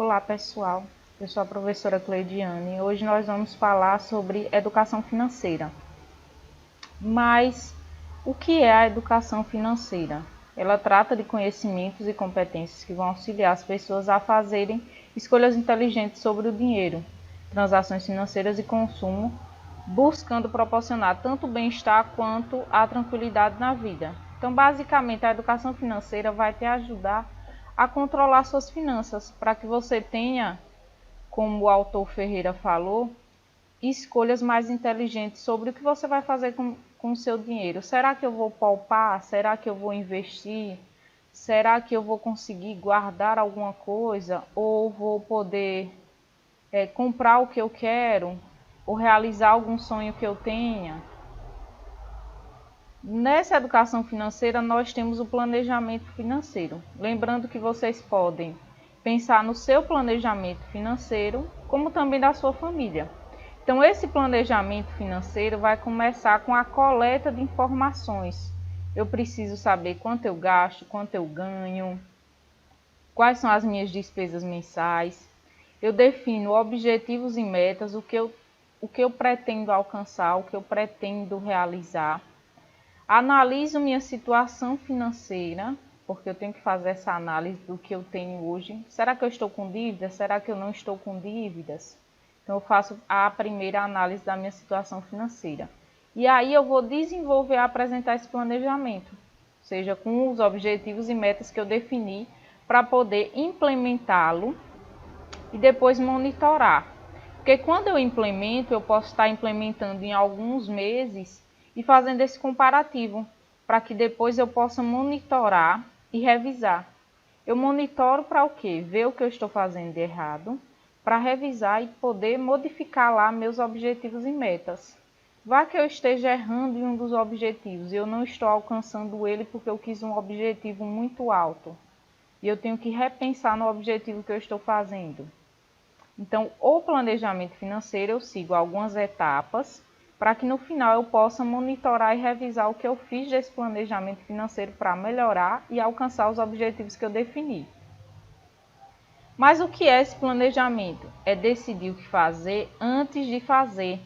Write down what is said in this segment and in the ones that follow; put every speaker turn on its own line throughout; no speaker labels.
Olá pessoal, eu sou a professora Cleidiane. Hoje nós vamos falar sobre educação financeira. Mas o que é a educação financeira? Ela trata de conhecimentos e competências que vão auxiliar as pessoas a fazerem escolhas inteligentes sobre o dinheiro, transações financeiras e consumo, buscando proporcionar tanto o bem-estar quanto a tranquilidade na vida. Então, basicamente, a educação financeira vai te ajudar a controlar suas finanças, para que você tenha, como o autor Ferreira falou, escolhas mais inteligentes sobre o que você vai fazer com o seu dinheiro. Será que eu vou poupar? Será que eu vou investir? Será que eu vou conseguir guardar alguma coisa? Ou vou poder comprar o que eu quero? Ou realizar algum sonho que eu tenha? Nessa educação financeira, nós temos o planejamento financeiro. Lembrando que vocês podem pensar no seu planejamento financeiro, como também da sua família. Então, esse planejamento financeiro vai começar com a coleta de informações. Eu preciso saber quanto eu gasto, quanto eu ganho, quais são as minhas despesas mensais. Eu defino objetivos e metas, o que eu pretendo alcançar, o que eu pretendo realizar. Analiso minha situação financeira, porque eu tenho que fazer essa análise do que eu tenho hoje. Será que eu estou com dívidas? Será que eu não estou com dívidas? Então, eu faço a primeira análise da minha situação financeira. E aí eu vou desenvolver e apresentar esse planejamento, seja com os objetivos e metas que eu defini, para poder implementá-lo e depois monitorar. Porque quando eu implemento, eu posso estar implementando em alguns meses e fazendo esse comparativo, para que depois eu possa monitorar e revisar. Eu monitoro para o quê? Ver o que eu estou fazendo de errado, para revisar e poder modificar lá meus objetivos e metas. Vá que eu esteja errando em um dos objetivos e eu não estou alcançando ele porque eu quis um objetivo muito alto. E eu tenho que repensar no objetivo que eu estou fazendo. Então, o planejamento financeiro, eu sigo algumas etapas para que no final eu possa monitorar e revisar o que eu fiz desse planejamento financeiro para melhorar e alcançar os objetivos que eu defini. Mas o que é esse planejamento? É decidir o que fazer antes de fazer.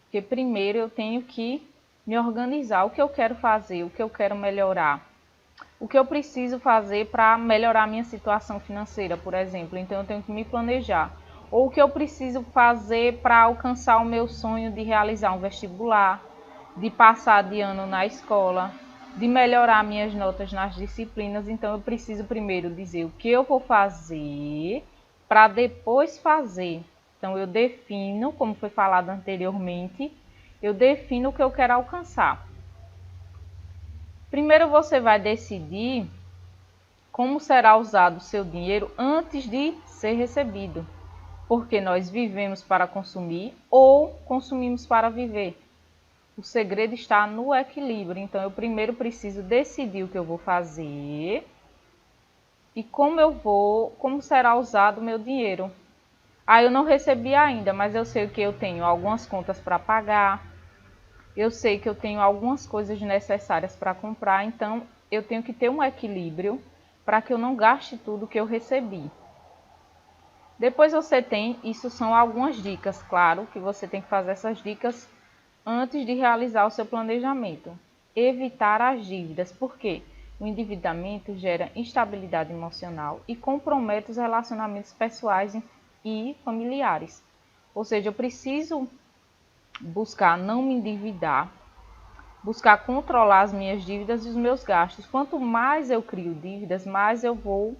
Porque primeiro eu tenho que me organizar, o que eu quero fazer, o que eu quero melhorar. O que eu preciso fazer para melhorar a minha situação financeira, por exemplo. Então eu tenho que me planejar. Ou o que eu preciso fazer para alcançar o meu sonho de realizar um vestibular, de passar de ano na escola, de melhorar minhas notas nas disciplinas. Então eu preciso primeiro dizer o que eu vou fazer para depois fazer. Então eu defino, como foi falado anteriormente, eu defino o que eu quero alcançar. Primeiro você vai decidir como será usado o seu dinheiro antes de ser recebido. Porque nós vivemos para consumir ou consumimos para viver. O segredo está no equilíbrio. Então, eu primeiro preciso decidir o que eu vou fazer e como será usado o meu dinheiro. Eu não recebi ainda, mas eu sei que eu tenho algumas contas para pagar. Eu sei que eu tenho algumas coisas necessárias para comprar, então eu tenho que ter um equilíbrio para que eu não gaste tudo que eu recebi. Depois você tem, isso são algumas dicas, claro que você tem que fazer essas dicas antes de realizar o seu planejamento. Evitar as dívidas, porque o endividamento gera instabilidade emocional e compromete os relacionamentos pessoais e familiares. Ou seja, eu preciso buscar não me endividar, buscar controlar as minhas dívidas e os meus gastos. Quanto mais eu crio dívidas, mais eu vou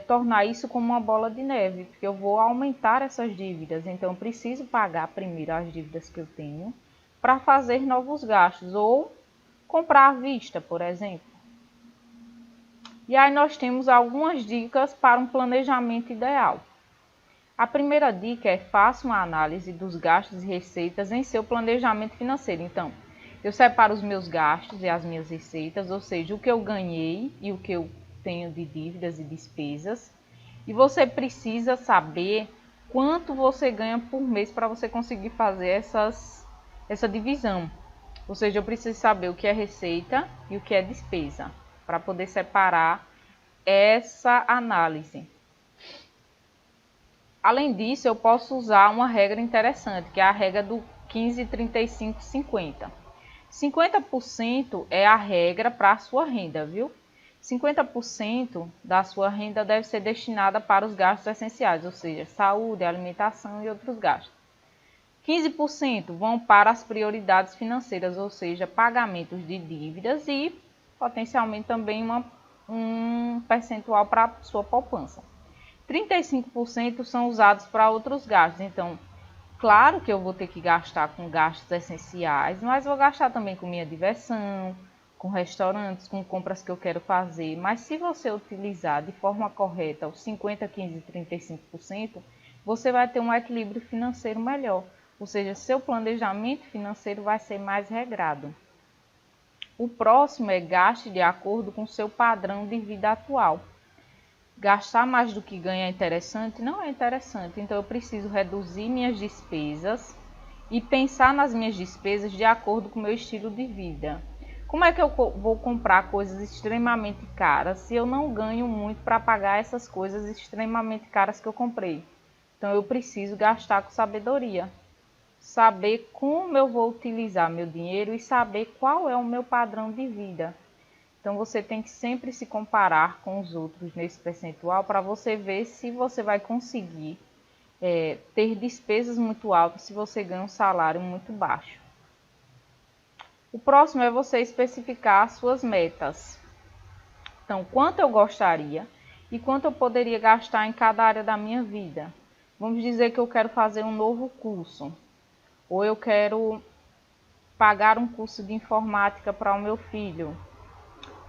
tornar isso como uma bola de neve, porque eu vou aumentar essas dívidas. Então, eu preciso pagar primeiro as dívidas que eu tenho para fazer novos gastos ou comprar à vista, por exemplo. E aí nós temos algumas dicas para um planejamento ideal. A primeira dica é: faça uma análise dos gastos e receitas em seu planejamento financeiro. Então, eu separo os meus gastos e as minhas receitas, ou seja, o que eu ganhei e o que eu tenho de dívidas e despesas. E você precisa saber quanto você ganha por mês para você conseguir fazer essa divisão. Ou seja, eu preciso saber o que é receita e o que é despesa, para poder separar essa análise. Além disso, eu posso usar uma regra interessante, que é a regra do 15, 35, 50. 50% é a regra para a sua renda, viu? 50% da sua renda deve ser destinada para os gastos essenciais, ou seja, saúde, alimentação e outros gastos. 15% vão para as prioridades financeiras, ou seja, pagamentos de dívidas e potencialmente também um percentual para a sua poupança. 35% são usados para outros gastos, então, claro que eu vou ter que gastar com gastos essenciais, mas vou gastar também com minha diversão, com restaurantes, com compras que eu quero fazer. Mas se você utilizar de forma correta os 50, 15 e 35%, você vai ter um equilíbrio financeiro melhor. Ou seja, seu planejamento financeiro vai ser mais regrado. O próximo é gaste de acordo com seu padrão de vida atual. Gastar mais do que ganha é interessante? Não é interessante. Então eu preciso reduzir minhas despesas e pensar nas minhas despesas de acordo com o meu estilo de vida. Como é que eu vou comprar coisas extremamente caras se eu não ganho muito para pagar essas coisas extremamente caras que eu comprei? Então eu preciso gastar com sabedoria. Saber como eu vou utilizar meu dinheiro e saber qual é o meu padrão de vida. Então você tem que sempre se comparar com os outros nesse percentual para você ver se você vai conseguir ter despesas muito altas se você ganha um salário muito baixo. O próximo é você especificar as suas metas. Então, quanto eu gostaria e quanto eu poderia gastar em cada área da minha vida. Vamos dizer que eu quero fazer um novo curso, ou eu quero pagar um curso de informática para o meu filho,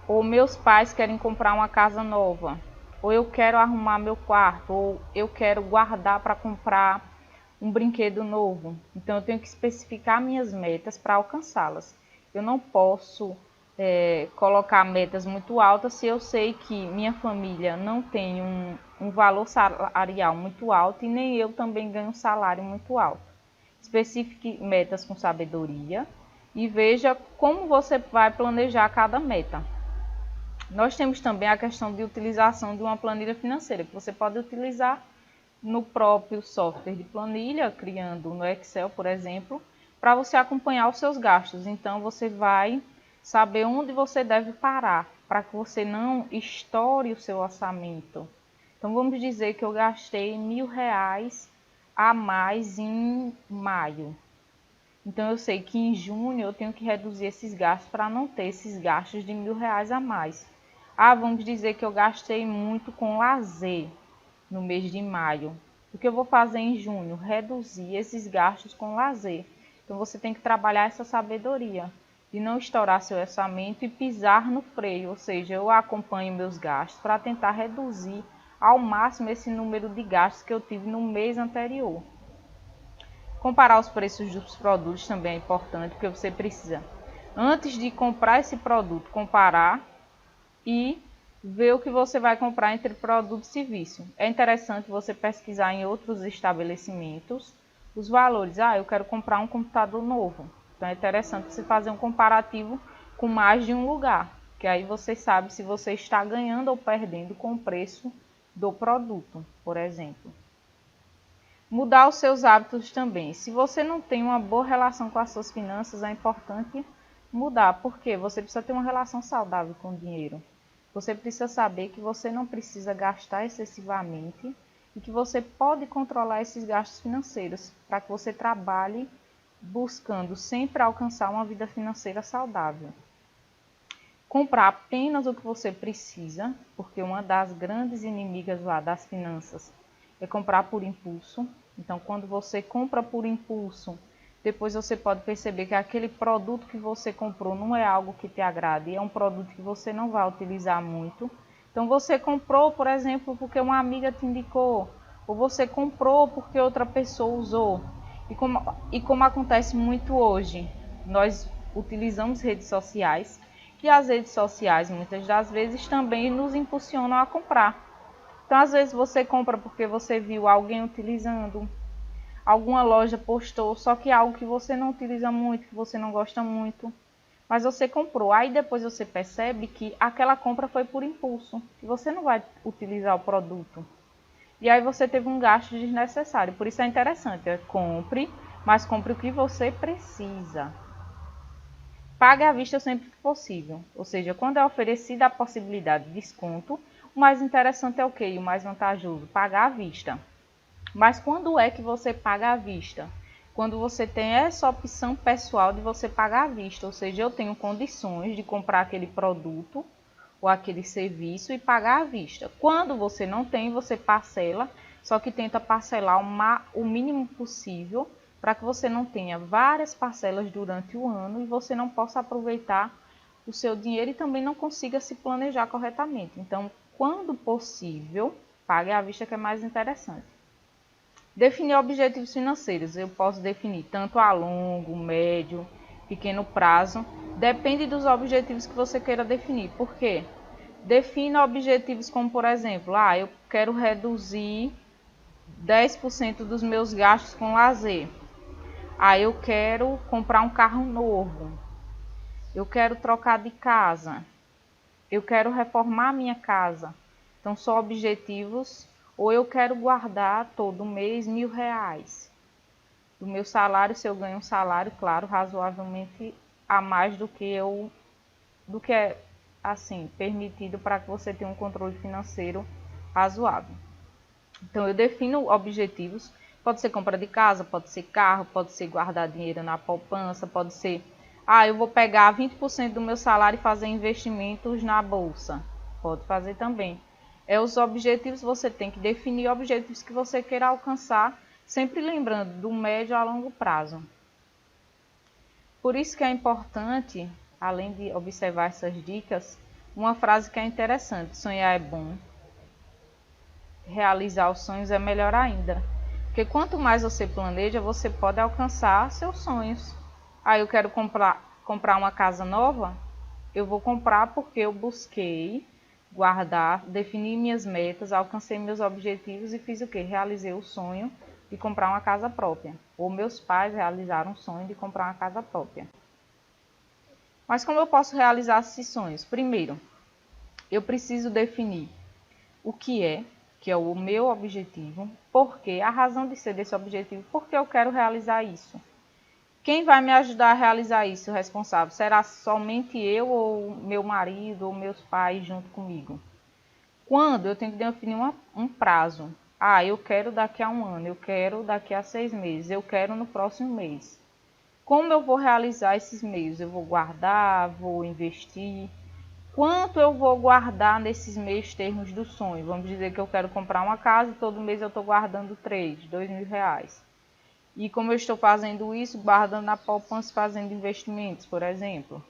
ou meus pais querem comprar uma casa nova, ou eu quero arrumar meu quarto, ou eu quero guardar para comprar um brinquedo novo. Então eu tenho que especificar minhas metas para alcançá-las. Eu não posso colocar metas muito altas se eu sei que minha família não tem um valor salarial muito alto e nem eu também ganho um salário muito alto. Especifique metas com sabedoria e veja como você vai planejar cada meta. Nós temos também a questão de utilização de uma planilha financeira, que você pode utilizar no próprio software de planilha, criando no Excel, por exemplo, para você acompanhar os seus gastos. Então, você vai saber onde você deve parar, para que você não estoure o seu orçamento. Então, vamos dizer que eu gastei R$ 1.000 a mais em maio. Então, eu sei que em junho eu tenho que reduzir esses gastos para não ter esses gastos de R$ 1.000 a mais. Vamos dizer que eu gastei muito com lazer no mês de maio. O que eu vou fazer em junho? Reduzir esses gastos com lazer. Então você tem que trabalhar essa sabedoria de não estourar seu orçamento e pisar no freio, ou seja, eu acompanho meus gastos para tentar reduzir ao máximo esse número de gastos que eu tive no mês anterior. Comparar os preços dos produtos também é importante, porque você precisa, antes de comprar esse produto, comparar e ver o que você vai comprar entre produto e serviço. É interessante você pesquisar em outros estabelecimentos os valores. Eu quero comprar um computador novo. Então é interessante você fazer um comparativo com mais de um lugar, que aí você sabe se você está ganhando ou perdendo com o preço do produto, por exemplo. Mudar os seus hábitos também. Se você não tem uma boa relação com as suas finanças, é importante mudar, porque você precisa ter uma relação saudável com o dinheiro. Você precisa saber que você não precisa gastar excessivamente e que você pode controlar esses gastos financeiros para que você trabalhe buscando sempre alcançar uma vida financeira saudável. Comprar apenas o que você precisa, porque uma das grandes inimigas lá das finanças é comprar por impulso. Então, quando você compra por impulso, depois você pode perceber que aquele produto que você comprou não é algo que te agrade, é um produto que você não vai utilizar muito. Então você comprou, por exemplo, porque uma amiga te indicou, ou você comprou porque outra pessoa usou. E como acontece muito hoje, nós utilizamos redes sociais, e as redes sociais muitas das vezes também nos impulsionam a comprar. Então às vezes você compra porque você viu alguém utilizando, alguma loja postou, só que é algo que você não utiliza muito, que você não gosta muito, mas você comprou. Aí depois você percebe que aquela compra foi por impulso, que você não vai utilizar o produto. e aí você teve um gasto desnecessário. Por isso é interessante, compre, mas compre o que você precisa. Pague à vista sempre que possível, ou seja, quando é oferecida a possibilidade de desconto, o mais interessante é o quê? O mais vantajoso, pagar à vista. Mas quando é que você paga à vista? Quando você tem essa opção pessoal de você pagar à vista, ou seja, eu tenho condições de comprar aquele produto ou aquele serviço e pagar à vista. Quando você não tem, você parcela, só que tenta parcelar o mínimo possível para que você não tenha várias parcelas durante o ano e você não possa aproveitar o seu dinheiro e também não consiga se planejar corretamente. Então, quando possível, pague à vista que é mais interessante. Definir objetivos financeiros. Eu posso definir tanto a longo, médio, pequeno prazo. Depende dos objetivos que você queira definir. Por quê? Defina objetivos como, por exemplo, eu quero reduzir 10% dos meus gastos com lazer. Eu quero comprar um carro novo. Eu quero trocar de casa. Eu quero reformar minha casa. Então, são objetivos. Ou eu quero guardar todo mês R$ 1.000 do meu salário, se eu ganho um salário, claro, razoavelmente a mais do que é assim permitido para que você tenha um controle financeiro razoável. Então eu defino objetivos, pode ser compra de casa, pode ser carro, pode ser guardar dinheiro na poupança, pode ser, eu vou pegar 20% do meu salário e fazer investimentos na bolsa. Pode fazer também. Os objetivos, você tem que definir objetivos que você queira alcançar, sempre lembrando do médio a longo prazo. Por isso que é importante, além de observar essas dicas, uma frase que é interessante: sonhar é bom, realizar os sonhos é melhor ainda. Porque quanto mais você planeja, você pode alcançar seus sonhos. Eu quero comprar uma casa nova, eu vou comprar porque eu busquei guardar, definir minhas metas, alcancei meus objetivos e fiz o quê? Realizei o sonho de comprar uma casa própria. Ou meus pais realizaram o sonho de comprar uma casa própria. Mas como eu posso realizar esses sonhos? Primeiro, eu preciso definir o que é o meu objetivo, porque a razão de ser desse objetivo, porque eu quero realizar isso. Quem vai me ajudar a realizar isso, o responsável? Será somente eu ou meu marido ou meus pais junto comigo? Quando eu tenho que definir um prazo. Eu quero daqui a 1 ano, eu quero daqui a 6 meses, eu quero no próximo mês. Como eu vou realizar esses meios? Eu vou guardar, vou investir. Quanto eu vou guardar nesses meios termos do sonho? Vamos dizer que eu quero comprar uma casa e todo mês eu estou guardando R$ 2.000. E como eu estou fazendo isso? Guardando na poupança, fazendo investimentos, por exemplo.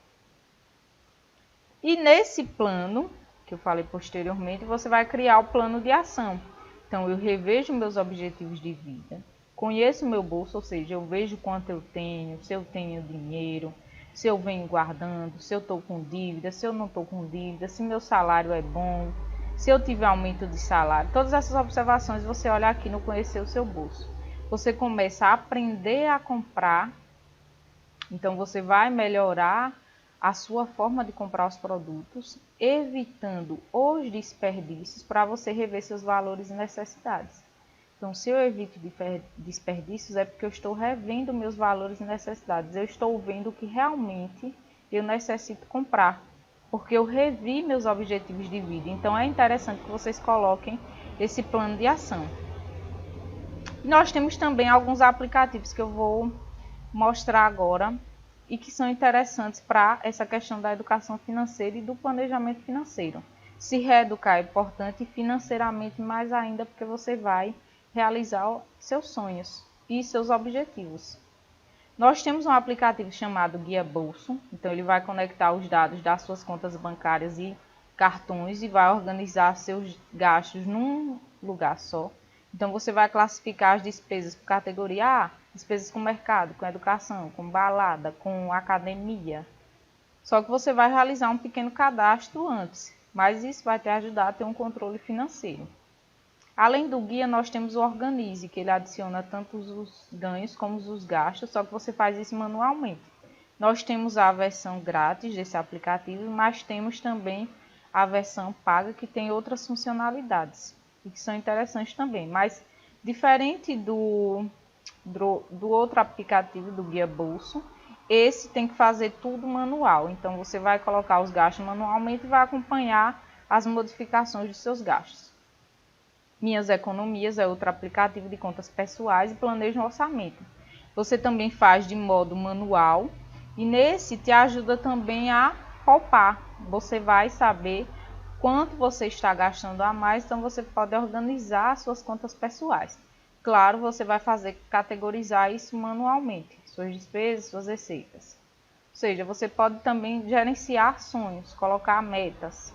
E nesse plano, que eu falei posteriormente, você vai criar o plano de ação. Então, eu revejo meus objetivos de vida, conheço meu bolso, ou seja, eu vejo quanto eu tenho, se eu tenho dinheiro, se eu venho guardando, se eu estou com dívida, se eu não estou com dívida, se meu salário é bom, se eu tiver aumento de salário. Todas essas observações você olha aqui no Conhecer o Seu Bolso. Você começa a aprender a comprar, então você vai melhorar a sua forma de comprar os produtos, evitando os desperdícios para você rever seus valores e necessidades. Então, se eu evito desperdícios, é porque eu estou revendo meus valores e necessidades. Eu estou vendo o que realmente eu necessito comprar, porque eu revi meus objetivos de vida. Então, é interessante que vocês coloquem esse plano de ação. Nós temos também alguns aplicativos que eu vou mostrar agora e que são interessantes para essa questão da educação financeira e do planejamento financeiro. Se reeducar é importante, financeiramente mais ainda, porque você vai realizar seus sonhos e seus objetivos. Nós temos um aplicativo chamado Guia Bolso, então ele vai conectar os dados das suas contas bancárias e cartões e vai organizar seus gastos num lugar só. Então você vai classificar as despesas por categoria: despesas com mercado, com educação, com balada, com academia. Só que você vai realizar um pequeno cadastro antes, mas isso vai te ajudar a ter um controle financeiro. Além do guia, nós temos o Organize, que ele adiciona tanto os ganhos como os gastos, só que você faz isso manualmente. Nós temos a versão grátis desse aplicativo, mas temos também a versão paga, que tem outras funcionalidades. e que são interessantes também. Mas diferente do outro aplicativo, do Guia Bolso, esse tem que fazer tudo manual. Então você vai colocar os gastos manualmente e vai acompanhar as modificações de seus gastos. Minhas Economias é outro aplicativo de contas pessoais e planeja um orçamento. Você também faz de modo manual e nesse te ajuda também a poupar. Você vai saber quanto você está gastando a mais, então você pode organizar suas contas pessoais. Claro, você vai categorizar isso manualmente, suas despesas, suas receitas. Ou seja, você pode também gerenciar sonhos, colocar metas.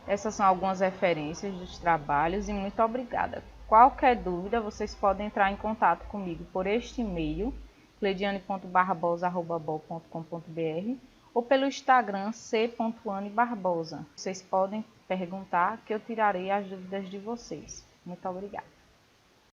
Essas são algumas referências dos trabalhos e muito obrigada. Qualquer dúvida, vocês podem entrar em contato comigo por este e-mail, cleidiane.barbosa@bol.com.br ou pelo Instagram c.anebarbosa. Vocês podem perguntar que eu tirarei as dúvidas de vocês. Muito obrigada.